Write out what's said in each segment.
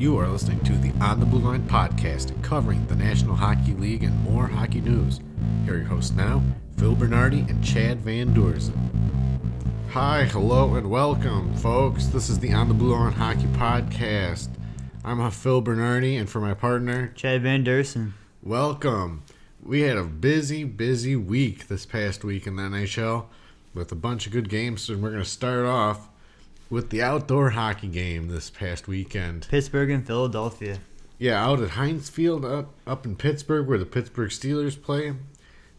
You are listening to the On the Blueline podcast, covering the National Hockey League and more hockey news. Here are your hosts now, Phil Bernardi and Chad Van Doorzen. Hi, hello, and welcome, folks. This is the On the Blueline Hockey podcast. I'm Phil Bernardi, and for my partner, Chad Van Doorzen. Welcome. We had a busy week this past week in the NHL with a bunch of good games, and we're going to start off with the outdoor hockey game this past weekend. Pittsburgh and Philadelphia. Yeah, out at Heinz Field up in Pittsburgh where the Pittsburgh Steelers play.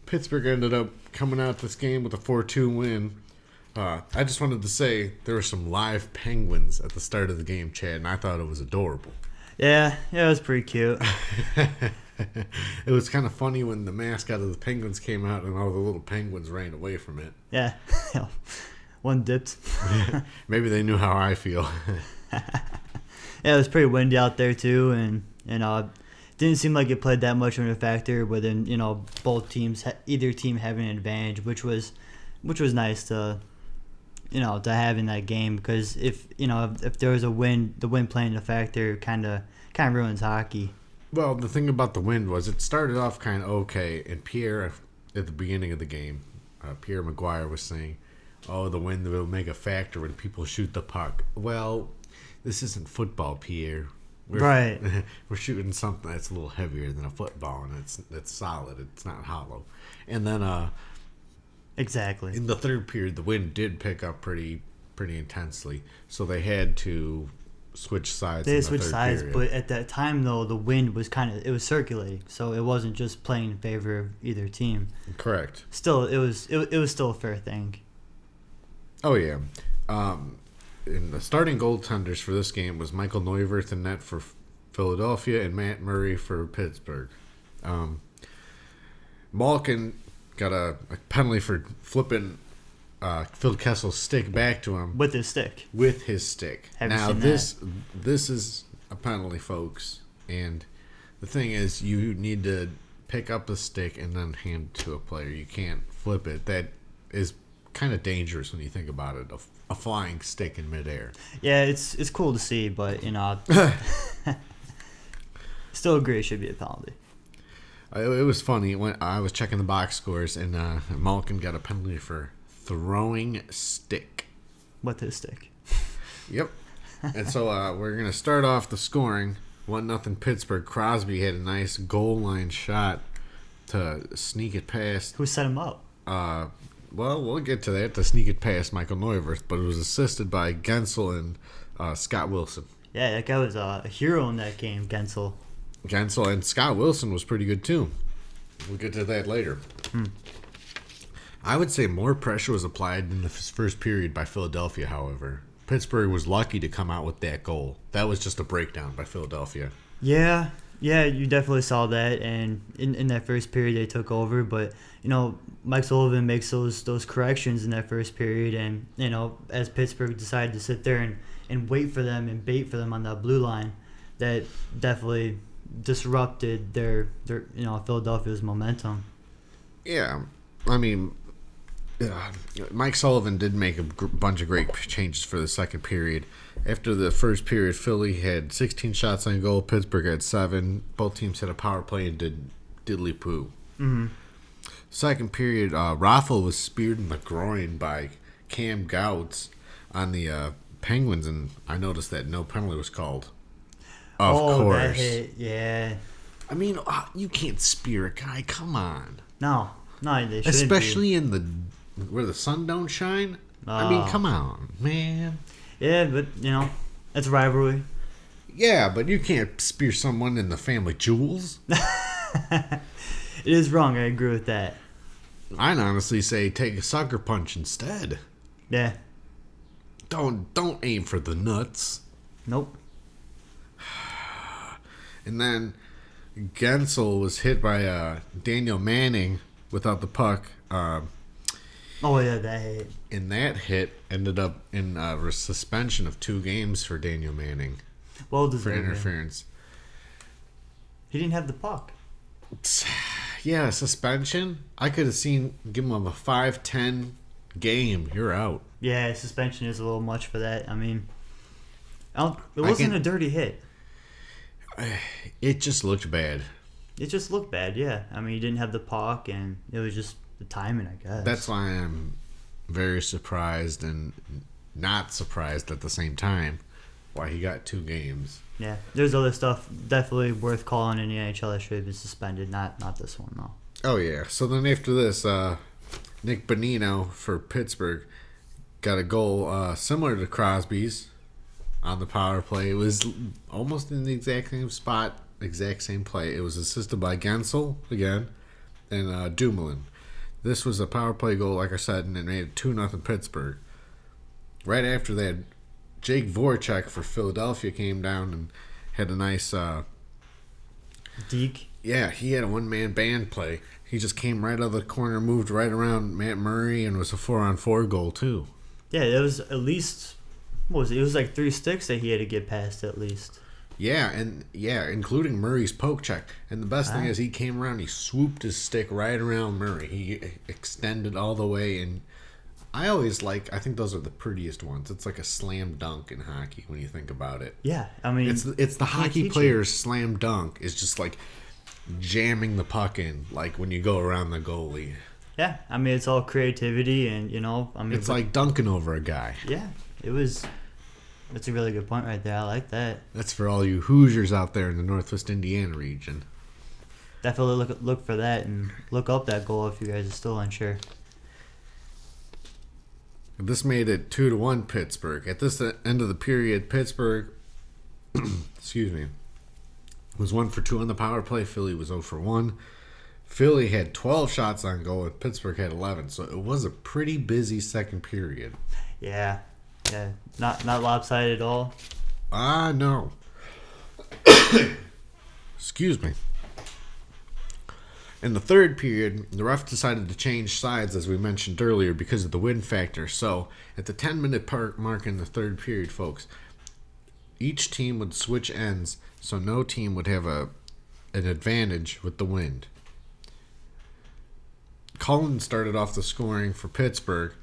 Pittsburgh ended up coming out this game with a 4-2 win. I just wanted to say there were some live penguins at the start of the game, Chad, and I thought it was adorable. Yeah, it was pretty cute. It was kind of funny when the mascot of the Penguins came out and all the little penguins ran away from it. Yeah. One dipped. Maybe they knew how I feel. Yeah, it was pretty windy out there too, and didn't seem like it played that much of a factor within both teams, either team having an advantage, which was nice to have in that game, because if there was a wind, the wind playing a factor kind of ruins hockey. Well, the thing about the wind was it started off kind of okay, and Pierre at the beginning of the game, Pierre Maguire was saying, "Oh, the wind will make a factor when people shoot the puck." Well, this isn't football, Pierre. Right. We're shooting something that's a little heavier than a football, and it's solid. It's not hollow. And then exactly. In the third period, the wind did pick up pretty intensely, so they had to switch sides. They switched sides, period. But at that time, though, the wind was it was circulating, so it wasn't just playing in favor of either team. Correct. Still, it was still a fair thing. Oh, yeah. And the starting goaltenders for this game was Michael Neuwirth in net for Philadelphia and Matt Murray for Pittsburgh. Malkin got a penalty for flipping Phil Kessel's stick back to him. With his stick. Now, this is a penalty, folks. And the thing is, you need to pick up the stick and then hand it to a player. You can't flip it. That is kind of dangerous when you think about it, a flying stick in midair. Yeah, it's cool to see, but still agree it should be a penalty. It was funny when I was checking the box scores, and Malkin got a penalty for throwing stick. With his stick. Yep. And so we're gonna start off the scoring. 1-0 Pittsburgh. Crosby had a nice goal line shot to sneak it past. Who set him up? Well, we'll get to that, to sneak it past Michael Neuwirth, but it was assisted by Gensel and Scott Wilson. Yeah, that guy was a hero in that game, Gensel. And Scott Wilson was pretty good, too. We'll get to that later. I would say more pressure was applied in the first period by Philadelphia, however. Pittsburgh was lucky to come out with that goal. That was just a breakdown by Philadelphia. Yeah, you definitely saw that, and in that first period they took over, but Mike Sullivan makes those corrections in that first period, and as Pittsburgh decided to sit there and wait for them and bait for them on that blue line, that definitely disrupted their Philadelphia's momentum. Yeah, I mean, Mike Sullivan did make a bunch of great changes for the second period. After the first period, Philly had 16 shots on goal. Pittsburgh had 7. Both teams had a power play and did diddly-poo. Mm-hmm. Second period, Raffle was speared in the groin by Cam Gouts on the Penguins, and I noticed that no penalty was called. Of course. That hit, yeah. I mean, you can't spear a guy. Come on. No, they shouldn't. Especially in where the sun don't shine. I mean, come on, man. Yeah, but it's a rivalry. Yeah, but you can't spear someone in the family jewels. It is wrong. I agree with that. I'd honestly say take a sucker punch instead. Yeah. Don't aim for the nuts. Nope. And then Gensel was hit by Daniel Manning without the puck. Oh, yeah, that hit. And that hit ended up in a suspension of 2 games for Daniel Manning. Well, for interference. He didn't have the puck. Yeah, suspension. I could have give him a 5-10 game. You're out. Yeah, suspension is a little much for that. I mean, it wasn't a dirty hit. It just looked bad. It just looked bad, yeah. I mean, he didn't have the puck, and it was just the timing, I guess. That's why I'm very surprised and not surprised at the same time why he got 2 games. Yeah, there's other stuff definitely worth calling in the NHL that should have been suspended, not this one, though. Oh, yeah. So then after this, Nick Bonino for Pittsburgh got a goal similar to Crosby's on the power play. It was almost in the exact same spot, exact same play. It was assisted by Gensel again and Dumoulin. This was a power play goal, like I said, and it made it 2-0 Pittsburgh. Right after that, Jake Voracek for Philadelphia came down and had a nice... Deke? Yeah, he had a one-man band play. He just came right out of the corner, moved right around Matt Murray, and was a 4-on-4 goal, too. Yeah, it was at least... What was it? It was like 3 sticks that he had to get past, at least. Yeah, including Murray's poke check. And the best thing is he came around, he swooped his stick right around Murray. He extended all the way, and I think those are the prettiest ones. It's like a slam dunk in hockey when you think about it. Yeah, I mean... It's the hockey player's slam dunk is just like jamming the puck in, like when you go around the goalie. Yeah, I mean, it's all creativity and, It's like dunking over a guy. Yeah, it was... That's a really good point right there. I like that. That's for all you Hoosiers out there in the Northwest Indiana region. Definitely look for that and look up that goal if you guys are still unsure. This made it 2-1 Pittsburgh. At this end of the period, Pittsburgh, excuse me, was 1 for 2 on the power play. Philly was 0 for 1. Philly had 12 shots on goal and Pittsburgh had 11. So it was a pretty busy second period. Yeah. Yeah, not lopsided at all. No. Excuse me. In the third period, the ref decided to change sides, as we mentioned earlier, because of the wind factor. So, at the 10-minute mark in the third period, folks, each team would switch ends, so no team would have an advantage with the wind. Cullen started off the scoring for Pittsburgh.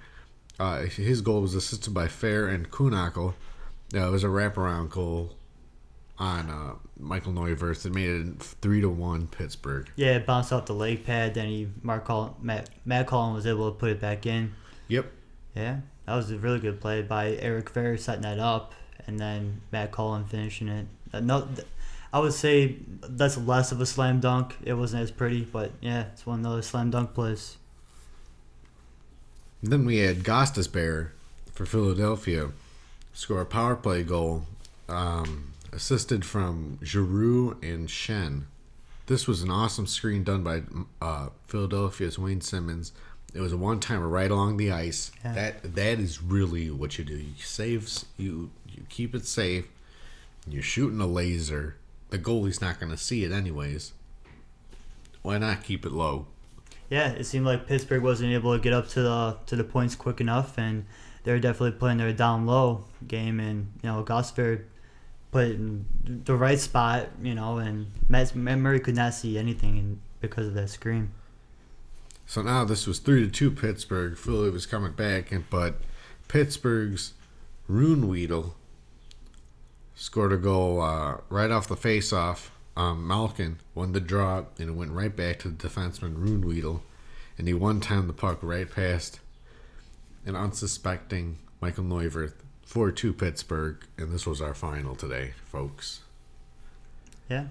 His goal was assisted by Fair and Kuhnhackl. It was a wraparound goal on Michael Neuwirth. It made it 3-1 Pittsburgh. Yeah, it bounced off the leg pad. Then Matt Cullen was able to put it back in. Yep. Yeah, that was a really good play by Eric Fair setting that up, and then Matt Cullen finishing it. I would say that's less of a slam dunk. It wasn't as pretty, but yeah, it's one of those slam dunk plays. Then we had Gostisbehere for Philadelphia score a power play goal, assisted from Giroux and Shen. This was an awesome screen done by Philadelphia's Wayne Simmons. It was a one-timer right along the ice. Yeah. That is really what you do. You keep it safe. You're shooting a laser. The goalie's not going to see it anyways. Why not keep it low? Yeah, it seemed like Pittsburgh wasn't able to get up to the points quick enough, and they were definitely playing their down low game. And Gostisbehere put it in the right spot, and Matt Murray could not see anything because of that screen. So now this was 3-2 Pittsburgh. Philly was coming back, but Pittsburgh's Runeweedle scored a goal right off the face-off. Malkin won the draw, and it went right back to the defenseman Runeweedle, and he one-timed the puck right past an unsuspecting Michael Neuwirth. 4-2 Pittsburgh, and this was our final today, folks. Yeah.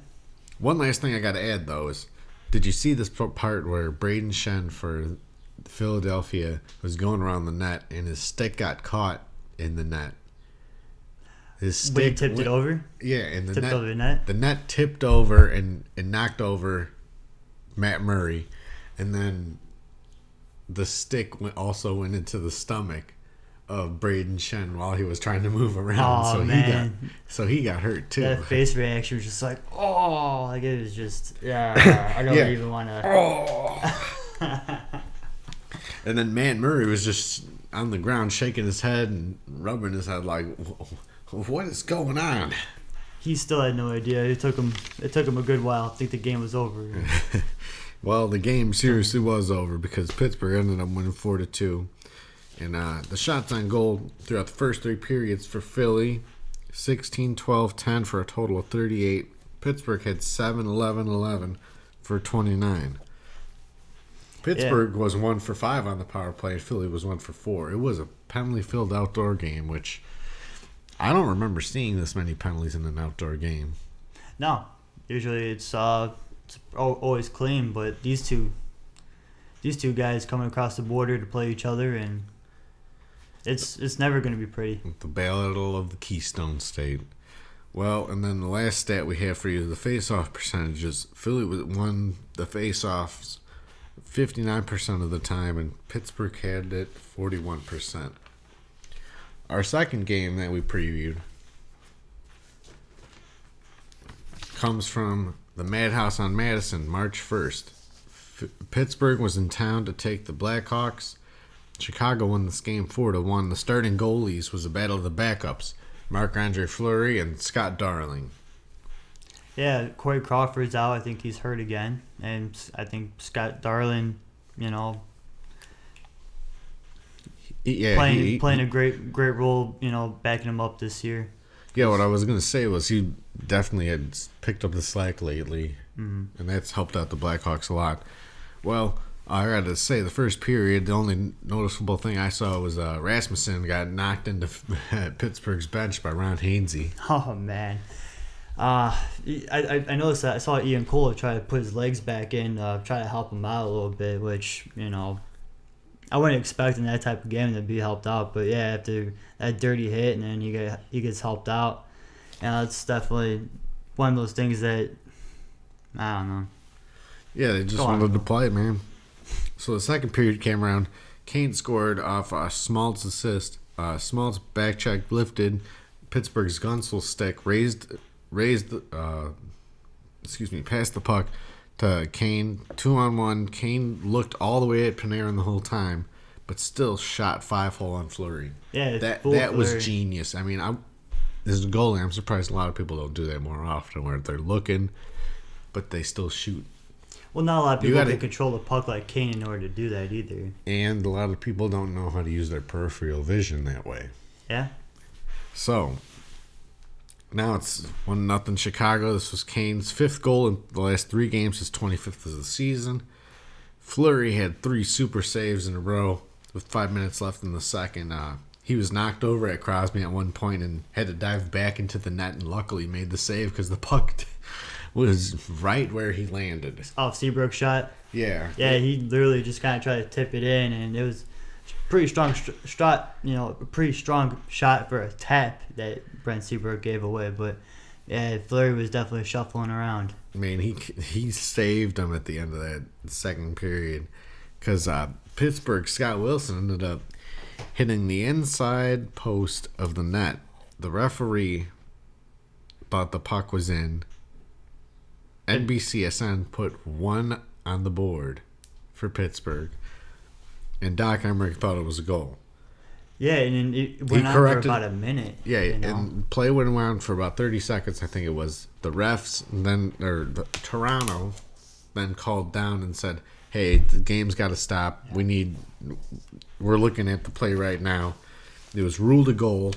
One last thing I got to add, though, is did you see this part where Braden Shen for Philadelphia was going around the net, and his stick got caught in the net? His stick tipped it over? Yeah, and the tipped over the net? The net tipped over and knocked over Matt Murray, and then the stick also went into the stomach of Braden Shen while he was trying to move around. Oh, man. He got hurt too. That face reaction was just like, oh, like it was just, yeah, I don't even want to. Oh. And then Matt Murray was just on the ground shaking his head and rubbing his head like, what is going on? He still had no idea. It took him a good while. I think the game was over. Well, the game seriously was over because Pittsburgh ended up winning 4-2. And the shots on goal throughout the first 3 periods for Philly, 16, 12, 10 for a total of 38. Pittsburgh had 7, 11, 11 for 29. Pittsburgh was 1 for 5 on the power play. Philly was 1 for 4. It was a penalty-filled outdoor game, which I don't remember seeing this many penalties in an outdoor game. No, usually it's always clean, but these two guys coming across the border to play each other, and it's never going to be pretty. The battle of the Keystone State. Well, and then the last stat we have for you is the face-off percentages. Philly won the face-offs 59% of the time, and Pittsburgh had it 41%. Our second game that we previewed comes from the Madhouse on Madison, March 1st. Pittsburgh was in town to take the Blackhawks. Chicago won this game 4-1. The starting goalies was a battle of the backups, Marc-Andre Fleury and Scott Darling. Yeah, Corey Crawford's out. I think he's hurt again. And I think Scott Darling, playing a great role, backing him up this year. Yeah, what I was going to say was he definitely had picked up the slack lately, and that's helped out the Blackhawks a lot. Well, I got to say, the first period, the only noticeable thing I saw was Rasmussen got knocked into Pittsburgh's bench by Ron Hainsey. Oh, man. I noticed that. I saw Ian Cole try to put his legs back in, try to help him out a little bit, which, I wasn't expecting that type of game to be helped out. But, yeah, after that dirty hit and then he gets helped out, that's definitely one of those things that, I don't know. Yeah, they just wanted to play, man. So the second period came around. Kane scored off Smalt's assist. Smalt's back check lifted. Pittsburgh's Gunsel stick passed the puck to Kane. 2-on-1. Kane looked all the way at Panarin the whole time, but still shot 5-hole on Fleury. Yeah, that was genius. I mean, as a goalie, I'm surprised a lot of people don't do that more often, where they're looking, but they still shoot. Well, not a lot of people can control the puck like Kane in order to do that either. And a lot of people don't know how to use their peripheral vision that way. Yeah. So, now it's 1-0 Chicago. This was Kane's 5th goal in the last 3 games, his 25th of the season. Fleury had 3 super saves in a row with 5 minutes left in the second. He was knocked over at Crosby at one point and had to dive back into the net, and luckily made the save because the puck was right where he landed. Off Seabrook's shot? Yeah. Yeah, he literally just kind of tried to tip it in, and it was pretty strong shot, a pretty strong shot for a tap that Brent Seabrook gave away. But, yeah, Fleury was definitely shuffling around. I mean, he saved him at the end of that second period because Pittsburgh Scott Wilson ended up hitting the inside post of the net. The referee thought the puck was in. NBCSN put 1 on the board for Pittsburgh, and Doc Emmerich thought it was a goal. Yeah, and it went on for about a minute. Yeah, and play went around for about 30 seconds, I think it was. The refs, Toronto, then called down and said, hey, the game's got to stop. We're looking at the play right now. It was ruled a goal.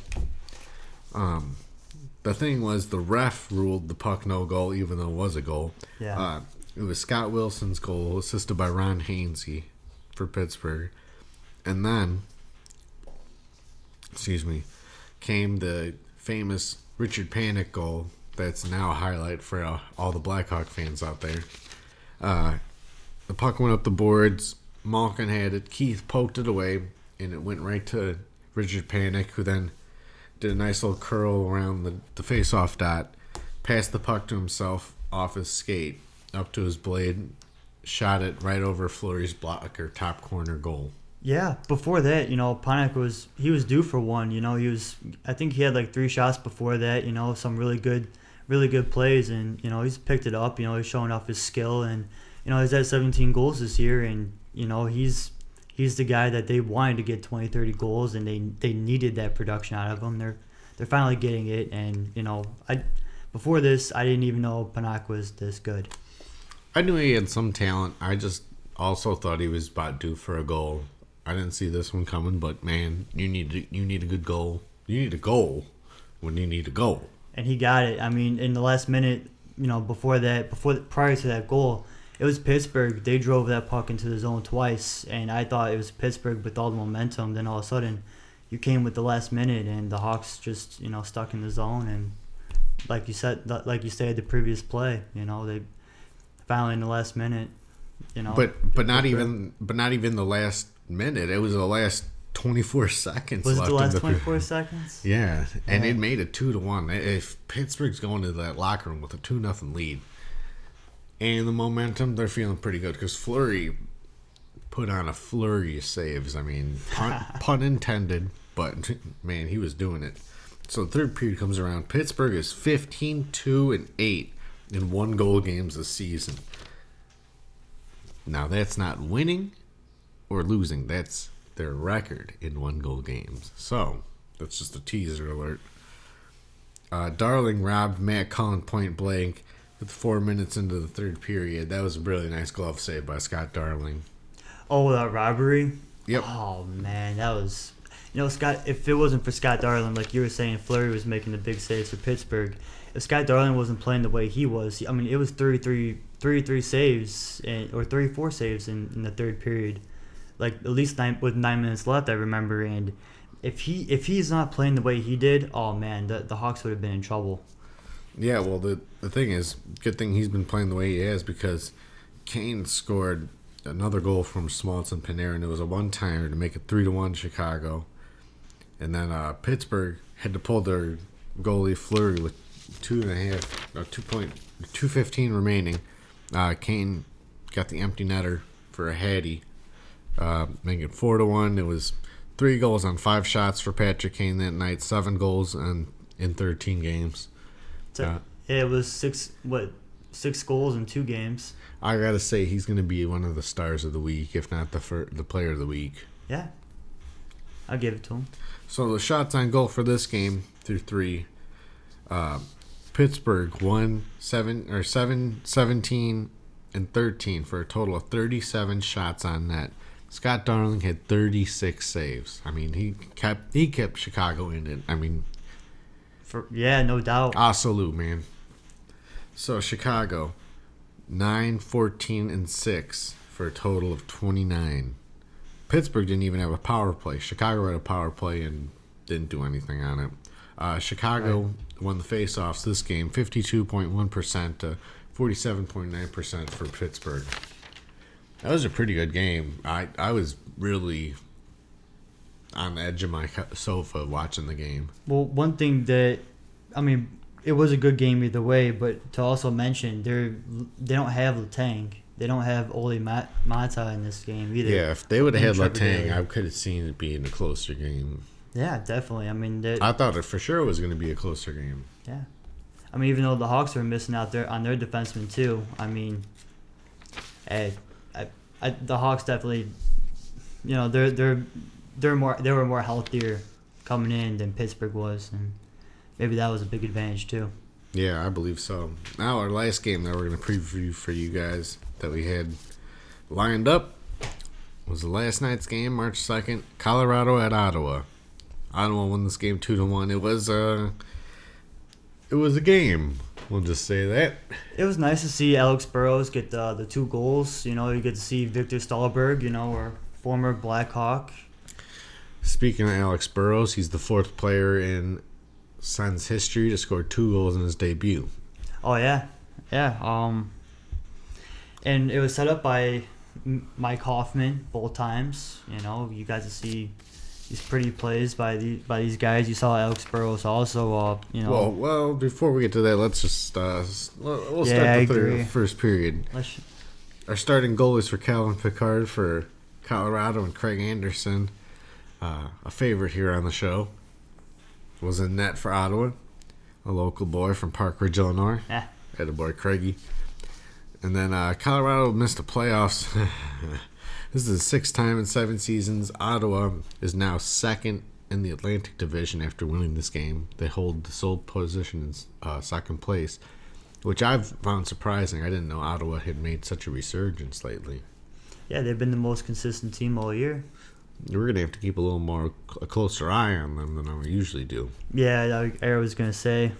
The thing was, the ref ruled the puck no goal, even though it was a goal. Yeah. It was Scott Wilson's goal, assisted by Ron Hainsey for Pittsburgh. And then, came the famous Richard Panik goal that's now a highlight for all the Blackhawk fans out there. The puck went up the boards. Malkin had it. Keith poked it away, and it went right to Richard Panik, who then did a nice little curl around the face-off dot, passed the puck to himself off his skate, up to his blade, shot it right over Fleury's blocker, top corner goal. Yeah, before that, Panik was due for one. I think he had like 3 shots before that. Some really good plays, and he's picked it up. He's showing off his skill, and he's had 17 goals this year, and he's the guy that they wanted to get 20, 30 goals, and they needed that production out of him. They're finally getting it, and before this, I didn't even know Panik was this good. I knew he had some talent. I just also thought he was about due for a goal. I didn't see this one coming, but man, you need a good goal. You need a goal when you need a goal. And he got it. I mean, in the last minute, prior to that goal, it was Pittsburgh. They drove that puck into the zone twice, and I thought it was Pittsburgh with all the momentum. Then all of a sudden, you came with the last minute, and the Hawks just stuck in the zone. And like you said the previous play, they finally in the last minute, But not even the last minute. It was the last 24 seconds. Was it left the last in 24 seconds? Yeah, and it made it 2-1. If Pittsburgh's going to that locker room with a 2-0 lead, and the momentum, they're feeling pretty good because Fleury put on a flurry of saves. I mean, pun intended, but man, he was doing it. So the third period comes around. Pittsburgh is 15-2-8 in 1-goal games this season. Now that's not winning or losing. That's their record in 1-goal games. So that's just a teaser alert. Darling robbed Matt Cullen point blank with 4 minutes into the third period. That was a really nice glove save by Scott Darling. Oh, that robbery? Yep. Oh, man, that was... Scott, if it wasn't for Scott Darling, like you were saying, Fleury was making the big saves for Pittsburgh. If Scott Darling wasn't playing the way he was, it was 33 saves, or 34 saves in the third period. Like, at least with 9 minutes left, I remember. And if he's not playing the way he did, oh, man, the Hawks would have been in trouble. Yeah, well, the thing is, good thing he's been playing the way he has because Kane scored another goal from Schmaltz and Panarin. It was a one-timer to make it 3-1 Chicago. And then Pittsburgh had to pull their goalie Fleury with 2:15 remaining. Kane got the empty netter for a hattie, making it 4-1. It was 3 goals on 5 shots for Patrick Kane that night, 7 goals in 13 games. It was 6 goals in 2 games. I gotta say he's gonna be one of the stars of the week, if not the player of the week. Yeah, I'll give it to him. So the shots on goal for this game through 3, Pittsburgh won 17 and 13 for a total of 37 shots on net. Scott Darling had 36 saves. I mean, he kept Chicago in it. I mean, no doubt. Salute, man. So Chicago 9-14 and 6 for a total of 29. Pittsburgh didn't even have a power play. Chicago had a power play and didn't do anything on it. Chicago won the face-offs this game, 52.1% to 47.9% for Pittsburgh. That was a pretty good game. I was really on the edge of my sofa watching the game. Well, one thing that, it was a good game either way, but to also mention, they don't have Letang. They don't have Ole Mata in this game either. Yeah, if they would have had Letang, I could have seen it being a closer game. Yeah, definitely. I thought it for sure was going to be a closer game. Yeah. Even though the Hawks were missing out there on their defensemen too, the Hawks definitely, they were more healthier coming in than Pittsburgh was, and maybe that was a big advantage too. Yeah, I believe so. Now our last game that we're going to preview for you guys that we had lined up was the last night's game, March 2nd, Colorado at Ottawa. Ottawa won this game 2-1. It was a game. We'll just say that. It was nice to see Alex Burrows get the 2 goals. You get to see Victor Stahlberg, our former Blackhawk. Speaking of Alex Burrows, he's the 4th player in Sens history to score 2 goals in his debut. Oh yeah. And it was set up by Mike Hoffman both times. You got to see these pretty plays by these guys. You saw Alex Burrows also. Well, before we get to that, let's just we'll start the first period. Our starting goalies for Calvin Pickard for Colorado and Craig Anderson, a favorite here on the show, was in net for Ottawa, a local boy from Park Ridge, Illinois. Yeah. Had a boy Craigie. And then Colorado missed the playoffs. This is the 6th time in 7 seasons. Ottawa is now 2nd in the Atlantic Division after winning this game. They hold the sole position in 2nd place, which I've found surprising. I didn't know Ottawa had made such a resurgence lately. Yeah, they've been the most consistent team all year. We're going to have to keep a closer eye on them than we usually do. Yeah, I was going to say.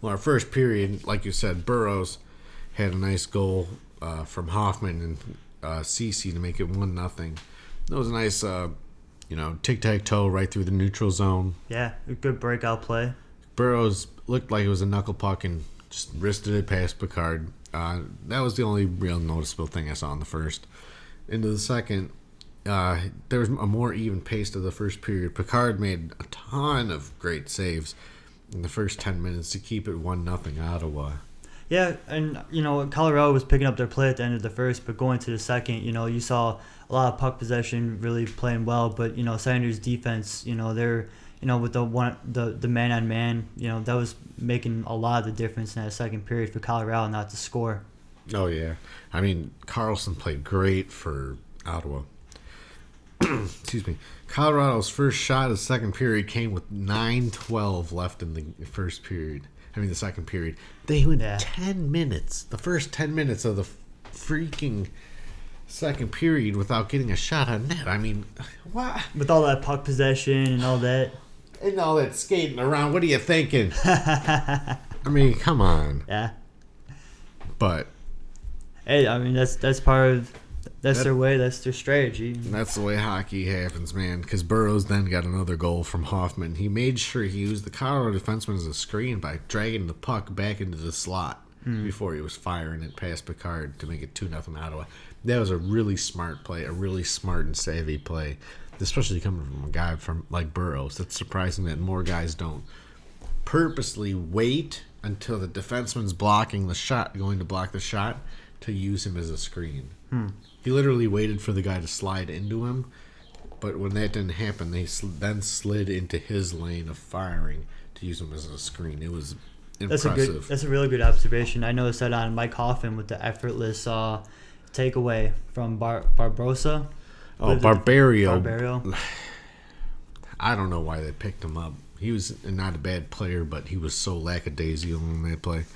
Well, our first period, like you said, Burroughs had a nice goal from Hoffman and Cece to make it 1-0. That was a nice, tic-tac-toe right through the neutral zone. Yeah, a good breakout play. Burroughs looked like it was a knuckle puck and just wristed it past Picard. That was the only real noticeable thing I saw in the first. Into the second, there was a more even pace to the first period. Picard made a ton of great saves in the first 10 minutes to keep it 1-0 Ottawa. Yeah, and Colorado was picking up their play at the end of the first, but going to the second, you saw a lot of puck possession really playing well, but Sanders' defense, they're with the man on man, that was making a lot of the difference in that second period for Colorado not to score. Oh yeah, I mean Carlson played great for Ottawa. Excuse me. Colorado's first shot of the second period came with 9:12 left in the the second period. They went 10 minutes, the first 10 minutes of the freaking second period without getting a shot on net. I mean, what? With all that puck possession and all that. And all that skating around, what are you thinking? I mean, come on. Yeah. But hey, I mean that's part of their way, that's their strategy. That's the way hockey happens, man. Because Burroughs then got another goal from Hoffman. He made sure he used the Colorado defenseman as a screen by dragging the puck back into the slot before he was firing it past Picard to make it 2-0 Ottawa. That was a really smart play, a really smart and savvy play, especially coming from a guy like Burroughs. It's surprising that more guys don't purposely wait until the defenseman's blocking the shot, going to block the shot, to use him as a screen. He literally waited for the guy to slide into him, but when that didn't happen, they then slid into his lane of firing to use him as a screen. It was impressive. That's a really good observation. I noticed that on Mike Hoffman with the effortless takeaway from Barbosa. Oh, Barbario. Barbario. I don't know why they picked him up. He was not a bad player, but he was so lackadaisical in that play.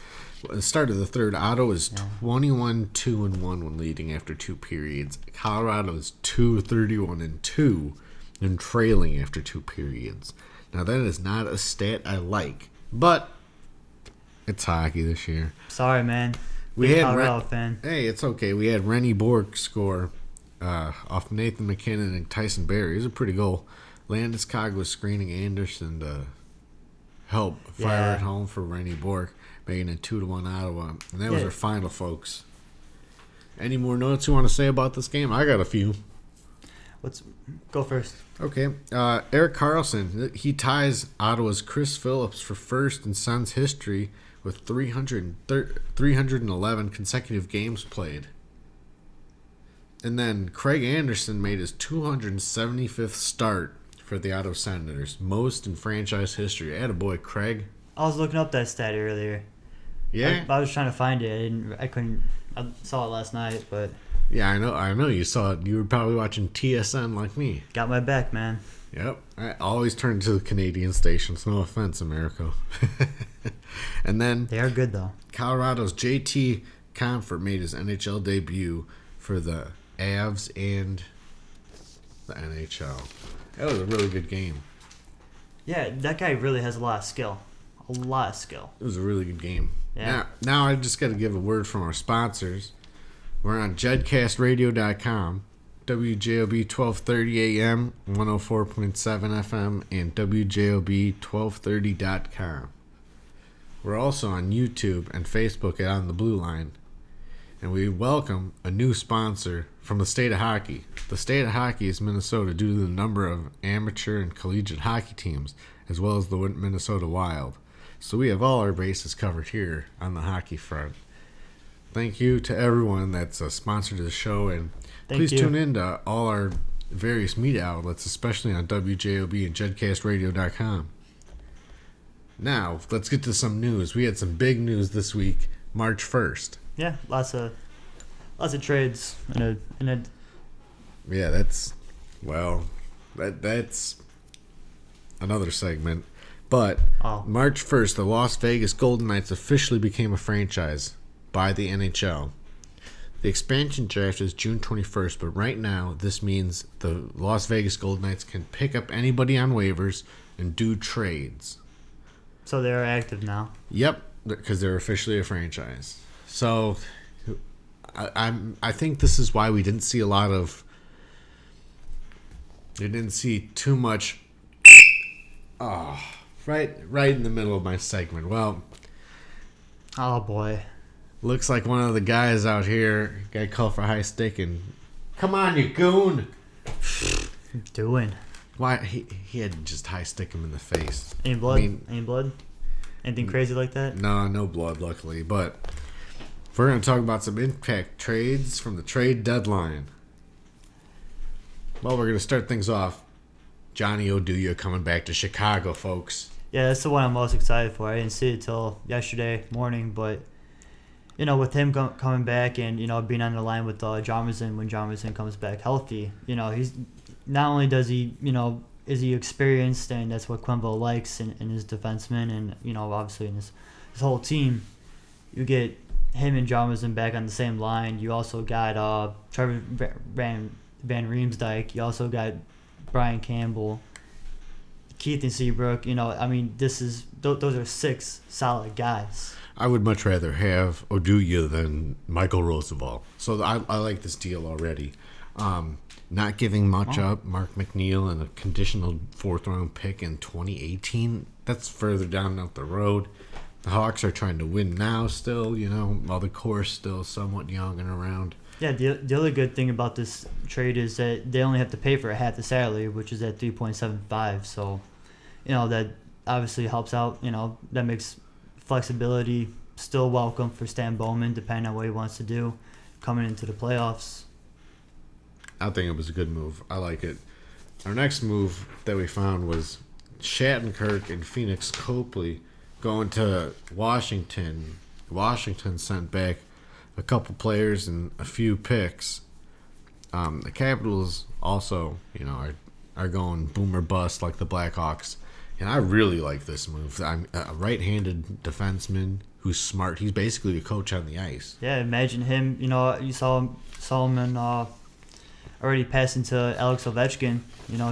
At the start of the third, Ottawa is 21-2-1 when leading after two periods. Colorado is 2-31-2 and trailing after two periods. Now, that is not a stat I like, but it's hockey this year. Sorry, man. We had Colorado fan. Hey, it's okay. We had Rennie Bork score off Nathan McKinnon and Tyson Barrie. It was a pretty goal. Landeskog was screening Anderson to help fire it home for Rennie Bork, making it 2-1 Ottawa. And that was our final, folks. Any more notes you want to say about this game? I got a few. Let's go first. Okay. Erik Karlsson, he ties Ottawa's Chris Phillips for first in Suns history with 311 consecutive games played. And then Craig Anderson made his 275th start for the Ottawa Senators, most in franchise history. Attaboy, Craig. I was looking up that stat earlier. Yeah? I was trying to find it. I saw it last night, but... Yeah, I know you saw it. You were probably watching TSN like me. Got my back, man. Yep. I always turn to the Canadian stations. No offense, America. And then... They are good, though. Colorado's JT Comfort made his NHL debut for the Avs and the NHL. That was a really good game. Yeah, that guy really has a lot of skill. A lot of skill. It was a really good game. Yeah. Now I just got to give a word from our sponsors. We're on jedcastradio.com, WJOB 1230 AM, 104.7 FM, and WJOB1230.com. We're also on YouTube and Facebook at On the Blue Line. And we welcome a new sponsor from the state of hockey. The state of hockey is Minnesota due to the number of amateur and collegiate hockey teams, as well as the Minnesota Wild. So we have all our bases covered here on the hockey front. Thank you to everyone that's a sponsor to the show, and please tune in to all our various media outlets, especially on WJOB and jedcastradio.com. Now, let's get to some news. We had some big news this week, March 1st. Yeah, lots of trades in a Yeah, that's another segment. But March 1st, the Las Vegas Golden Knights officially became a franchise by the NHL. The expansion draft is June 21st, but right now this means the Las Vegas Golden Knights can pick up anybody on waivers and do trades. So they're active now. Yep. because they're officially a franchise. So I think this is why we didn't see a lot of. We didn't see too much. Oh, right in the middle of my segment. Well, Oh boy. looks like one of the guys out here got called for high sticking. Come on, you goon! Doing. Why he had to just high stick him in the face. Any blood? Any blood? Anything crazy like that? No blood, luckily. But we're going to talk about some impact trades from the trade deadline. Well, we're going to start things off. Johnny Oduya coming back to Chicago, folks. Yeah, that's the one I'm most excited for. I didn't see it till yesterday morning, but with him coming back and being on the line with Jarmerson when Jarmerson comes back healthy, he's not only does he is he experienced, and that's what Quenville likes in his defensemen, and obviously in his whole team. You get him and Jarmerson back on the same line. You also got Trevor Van Riemsdyk. You also got Brian Campbell, Keith and Seabrook. Those are 6 solid guys. I would much rather have Oduya than Michael Roosevelt. So I like this deal already. Not giving much up. Mark McNeil and a conditional 4th-round pick in 2018. That's further down the road. The Hawks are trying to win now still, while the core's still somewhat young and around. Yeah, the other good thing about this trade is that they only have to pay for half the salary, which is at $3.75. So, that obviously helps out. That makes flexibility still welcome for Stan Bowman, depending on what he wants to do coming into the playoffs. I think it was a good move. I like it. Our next move that we found was Shattenkirk and Phoenix Copley going to Washington. Washington sent back a couple players and a few picks. The Capitals also, are going boom or bust like the Blackhawks. And I really like this move. I'm a right-handed defenseman who's smart. He's basically a coach on the ice. Yeah, imagine him. You saw him in, already passing to Alex Ovechkin.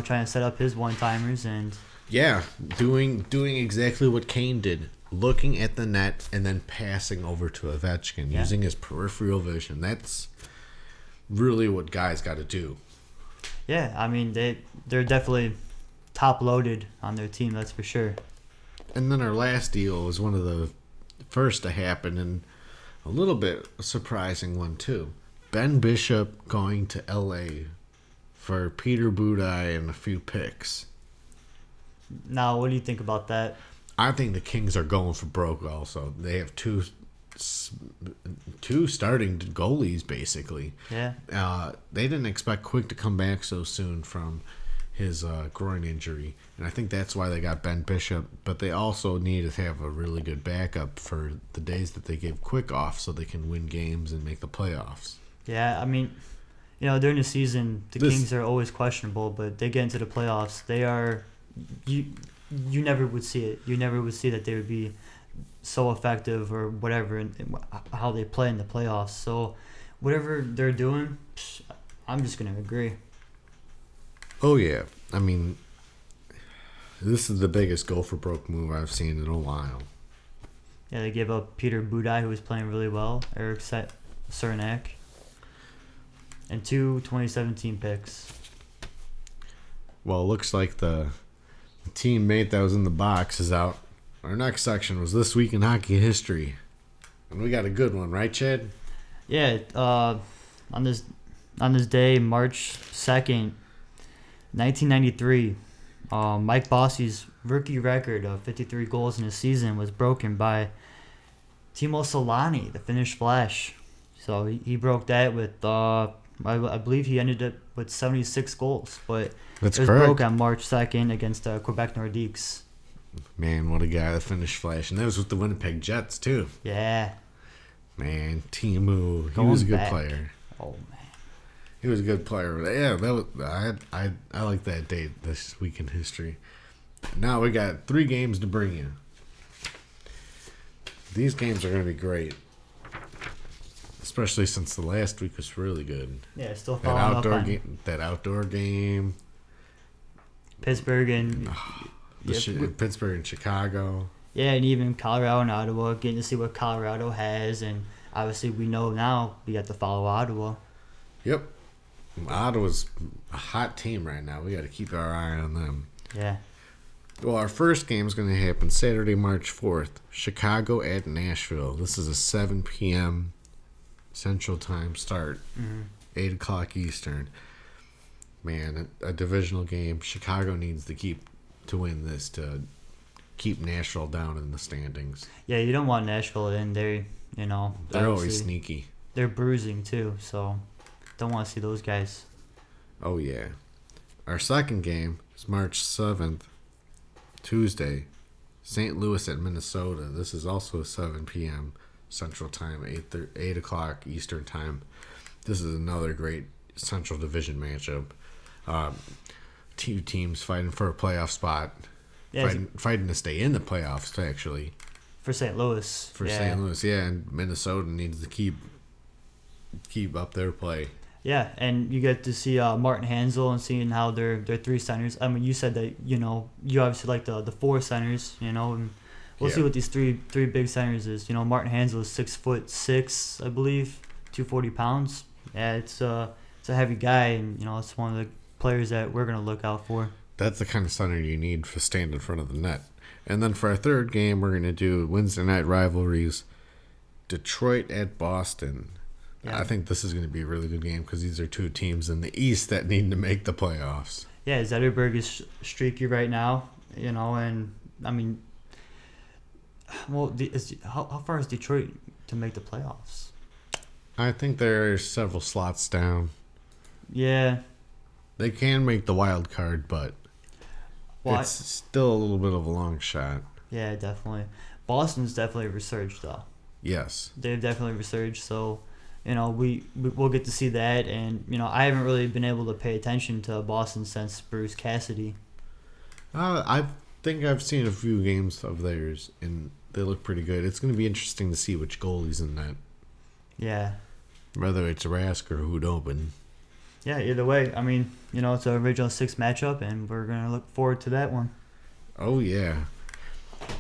Trying to set up his one-timers and. Yeah, doing exactly what Kane did. Looking at the net and then passing over to Ovechkin, using his peripheral vision. That's really what guys got to do. Yeah, they're definitely top-loaded on their team, that's for sure. And then our last deal was one of the first to happen, and a little bit a surprising one too. Ben Bishop going to L.A. for Peter Budaj and a few picks. Now, what do you think about that? I think the Kings are going for broke also. They have two starting goalies, basically. Yeah. They didn't expect Quick to come back so soon from his groin injury, and I think that's why they got Ben Bishop. But they also need to have a really good backup for the days that they give Quick off so they can win games and make the playoffs. Yeah, during the season, the Kings are always questionable, but they get into the playoffs. They are... You never would see it. You never would see that they would be so effective or whatever in how they play in the playoffs. So whatever they're doing, I'm just going to agree. Oh, yeah. This is the biggest go for broke move I've seen in a while. Yeah, they gave up Peter Budaj, who was playing really well, Eric Cernak, and 2 2017 picks. Well, it looks like the teammate that was in the box is out. Our next section was This Week in Hockey History. And we got a good one, right, Chad? Yeah, on this day, March 2nd, 1993, Mike Bossy's rookie record of 53 goals in a season was broken by Timo Solani, the Finnish Flash. So he broke that with, I believe he ended up with 76 goals, but That's it was correct. broke on March 2nd against Quebec Nordiques. Man, what a guy, the Finnish Flash. And that was with the Winnipeg Jets, too. Yeah. Man, Timu, he Going was a good back. player. Oh, man. He was a good player. Yeah, that was, I like that date, This Week in History. Now we got 3 games to bring you. These games are going to be great. Especially since the last week was really good. Yeah, still That following outdoor up on game, Pittsburgh and Pittsburgh and Chicago. Yeah, and even Colorado and Ottawa, getting to see what Colorado has, and obviously we know now we got to follow Ottawa. Yep. Ottawa's a hot team right now. We got to keep our eye on them. Yeah. Well, our first game is going to happen Saturday, March 4th. Chicago at Nashville. This is a 7 p.m. Central Time start. 8 o'clock Eastern. Man, a divisional game. Chicago needs to win this to keep Nashville down in the standings. Yeah, you don't want Nashville in there. They're always sneaky. They're bruising too, so don't want to see those guys. Oh, yeah. Our second game is March 7th, Tuesday, St. Louis at Minnesota. This is also 7 p.m. Central Time, 8 o'clock Eastern Time. This is another great Central Division matchup. Two teams fighting for a playoff spot. Yeah, fighting to stay in the playoffs, actually. For St. Louis. St. Louis, yeah. And Minnesota needs to keep up their play. Yeah, and you get to see Martin Hansel and seeing how their three centers. I mean, you said that you obviously like the four centers, and we'll see what these three big centers is. Martin Hansel is 6'6", I believe, 240 pounds. Yeah, it's a heavy guy, and it's one of the players that we're gonna look out for. That's the kind of center you need to stand in front of the net. And then for our third game, we're gonna do Wednesday night rivalries, Detroit at Boston. Yeah. I think this is going to be a really good game because these are two teams in the East that need to make the playoffs. Yeah, Zetterberg is streaky right now, and I mean, well, how far is Detroit to make the playoffs? I think there are several slots down. Yeah. They can make the wild card, but it's still a little bit of a long shot. Yeah, definitely. Boston's definitely resurged, though. Yes. They've definitely resurged, so... we'll get to see that, and I haven't really been able to pay attention to Boston since Bruce Cassidy. I think I've seen a few games of theirs, and they look pretty good. It's going to be interesting to see which goalie's in that. Yeah. Whether it's Rask or Hudobin. Yeah, either way. I mean, it's an original 6 matchup, and we're going to look forward to that one. Oh, yeah.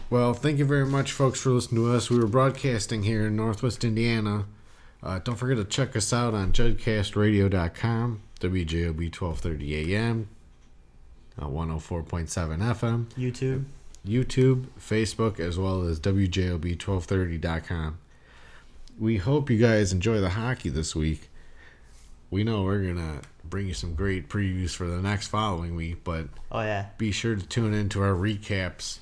Well, thank you very much, folks, for listening to us. We were broadcasting here in Northwest Indiana. Don't forget to check us out on judcastradio.com, WJOB 1230 AM, 104.7 FM. YouTube, Facebook, as well as WJOB1230.com. We hope you guys enjoy the hockey this week. We know we're going to bring you some great previews for the next following week, but be sure to tune in to our recaps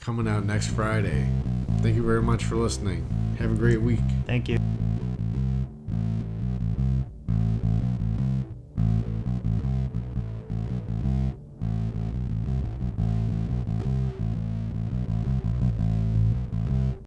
coming out next Friday. Thank you very much for listening. Have a great week. Thank you.